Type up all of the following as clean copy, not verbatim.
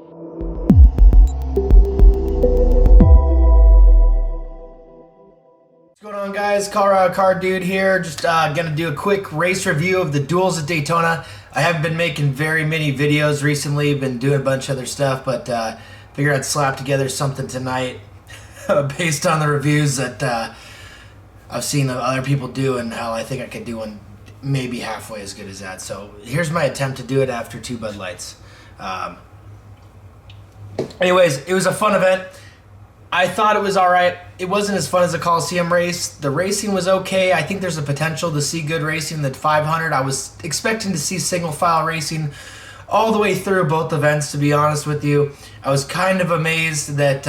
What's going on, guys? COCarDude here. Just gonna do a quick race review of the Duels at Daytona. I haven't been making very many videos recently, been doing a bunch of other stuff, but figured I'd slap together something tonight based on the reviews that I've seen other people do and how I think I could do one maybe halfway as good as that. So here's my attempt to do it after 2 Bud Lights. Anyways, it was a fun event. I thought it was alright. It wasn't as fun as the Coliseum race. The racing was okay. I think there's a potential to see good racing in the 500. I was expecting to see single file racing all the way through both events, to be honest with you. I was kind of amazed that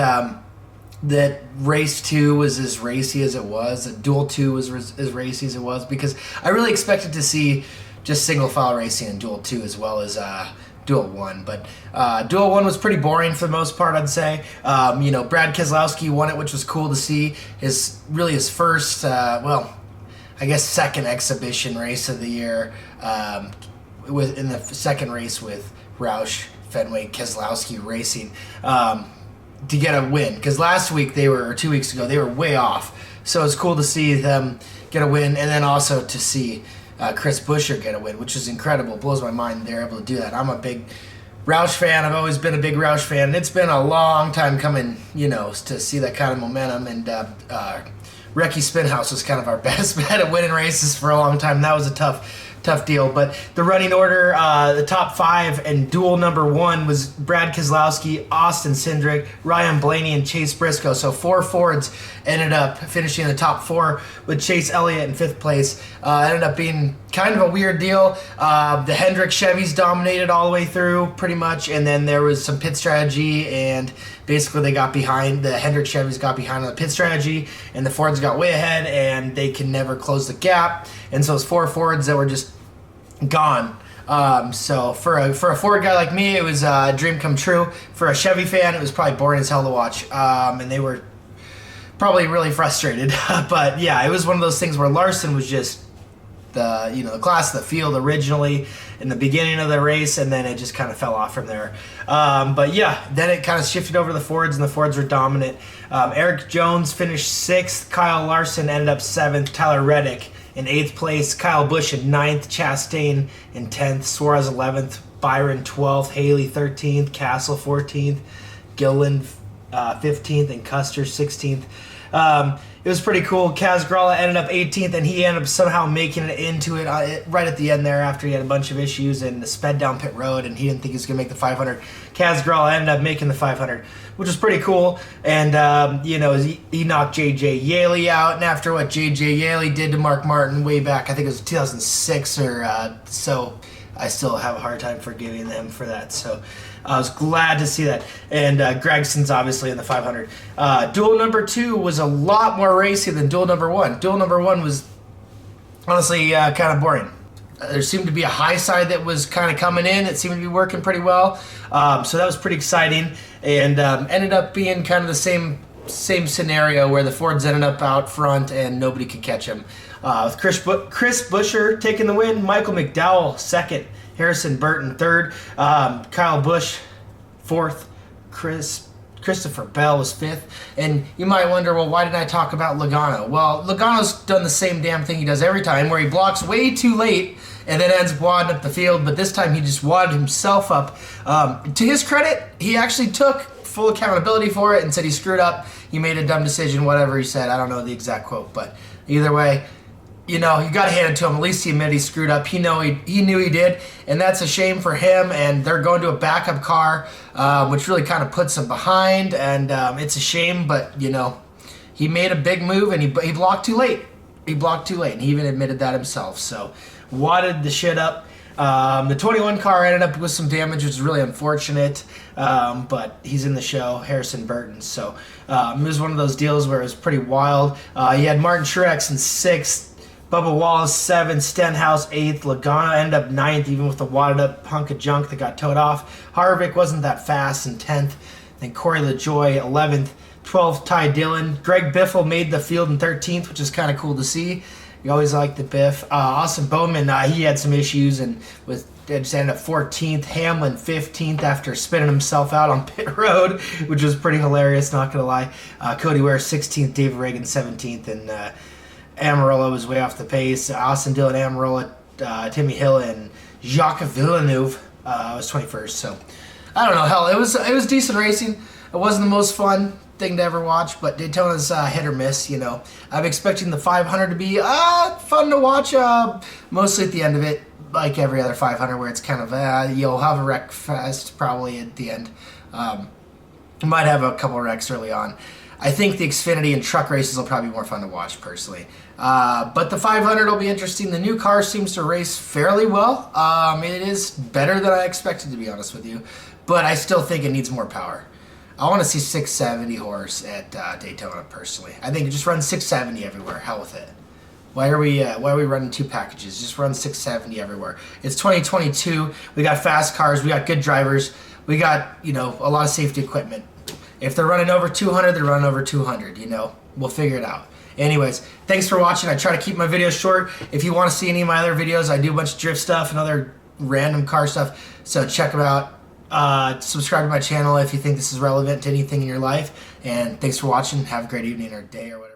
that race 2 was as racy as it was, that Duel 2 was as racy as it was, because I really expected to see just single file racing in Duel 2 as well as Duel 1, but Duel 1 was pretty boring for the most part, I'd say. Brad Keselowski won it, which was cool to see. His first, well, I guess second exhibition race of the year, in the second race with Roush-Fenway-Keselowski Racing, to get a win. Because last week, or 2 weeks ago, they were way off. So it's cool to see them get a win, and then also to see Chris Buescher get a win, which is incredible. It blows my mind they're able to do that. I'm a big Roush fan. I've always been a big Roush fan. It's been a long time coming, to see that kind of momentum. And Recky Spinhouse was kind of our best bet at winning races for a long time. That was a tough deal. But the running order, the top 5 and Duel number 1 was Brad Keselowski, Austin Cindric, Ryan Blaney, and Chase Briscoe. So 4 Fords ended up finishing in the top 4 with Chase Elliott in 5th place. Ended up being kind of a weird deal. The Hendrick Chevys dominated all the way through pretty much, and then there was some pit strategy, and basically they got behind. The Hendrick Chevys got behind on the pit strategy, and the Fords got way ahead, and they can never close the gap. And so it's 4 Fords that were just gone. So for a Ford guy like me, it was a dream come true. For a Chevy fan, it was probably boring as hell to watch, and they were probably really frustrated. But yeah, it was one of those things where Larson was just the class of the field originally in the beginning of the race, and then it just kind of fell off from there. But yeah, then it kind of shifted over to the Fords, and the Fords were dominant. Eric Jones finished 6th. Kyle Larson ended up 7th. Tyler Reddick in 8th place. Kyle Busch in 9th. Chastain in 10th. Suarez 11th. Byron 12th. Haley 13th. Castle 14th. Gilliland 15th. And Custer 16th. It was pretty cool. Kaz Grala ended up 18th, and he ended up somehow making it into it right at the end there after he had a bunch of issues and sped down pit road, and he didn't think he was going to make the 500. Kaz Grala ended up making the 500, which was pretty cool. And, he knocked J.J. Yaley out, and after what J.J. Yaley did to Mark Martin way back, I think it was 2006 or so, I still have a hard time forgiving them for that. So I was glad to see that. And Gregson's obviously in the 500. Duel number 2 was a lot more racy than Duel number 1. Duel number 1 was honestly kind of boring. There seemed to be a high side that was kind of coming in. It seemed to be working pretty well. So that was pretty exciting. And ended up being kind of the same scenario where the Fords ended up out front and nobody could catch them. With Chris Buescher taking the win, Michael McDowell 2nd, Harrison Burton 3rd, Kyle Busch 4th, Christopher Bell was 5th. And you might wonder, well, why didn't I talk about Logano? Well, Logano's done the same damn thing he does every time, where he blocks way too late and then ends up wadding up the field, but this time he just wadded himself up. To his credit, he actually took full accountability for it and said he screwed up, he made a dumb decision, whatever he said. I don't know the exact quote, but either way, you got to hand it to him. At least he admitted he screwed up. He knew he did, and that's a shame for him. And they're going to a backup car, which really kind of puts him behind. And it's a shame, but he made a big move, and he blocked too late. And he even admitted that himself. So wadded the shit up. The 21 car ended up with some damage, which is really unfortunate. But he's in the show, Harrison Burton. So it was one of those deals where it was pretty wild. He had Martin Truex in 6th. Bubba Wallace 7th, Stenhouse 8th, Logano ended up 9th, even with the wadded up hunk of junk that got towed off. Harvick wasn't that fast in 10th. Then Corey LaJoie 11th, 12th Ty Dillon. Greg Biffle made the field in 13th, which is kind of cool to see. You always like the Biff. Austin Bowman, he had some issues and with just ended up 14th. Hamlin 15th after spinning himself out on pit road, which was pretty hilarious, not going to lie. Cody Ware 16th, David Reagan 17th, and Amarillo was way off the pace. Austin Dillon, Amarillo, Timmy Hill, and Jacques Villeneuve was 21st. So I don't know. Hell, it was decent racing. It wasn't the most fun thing to ever watch, but Daytona's hit or miss. I'm expecting the 500 to be fun to watch. Mostly at the end of it, like every other 500, where it's kind of you'll have a wreck fest probably at the end. Might have a couple wrecks early on. I think the Xfinity and truck races will probably be more fun to watch personally. But the 500 will be interesting. The new car seems to race fairly well. It is better than I expected, to be honest with you. But I still think it needs more power. I want to see 670 horse at Daytona personally. I think just run 670 everywhere. Hell with it. Why are we running two packages? Just run 670 everywhere. It's 2022. We got fast cars. We got good drivers. We got a lot of safety equipment. If they're running over 200, they're running over 200. We'll figure it out. Anyways, thanks for watching. I try to keep my videos short. If you want to see any of my other videos, I do a bunch of drift stuff and other random car stuff. So check them out. Subscribe to my channel if you think this is relevant to anything in your life. And thanks for watching. Have a great evening or day or whatever.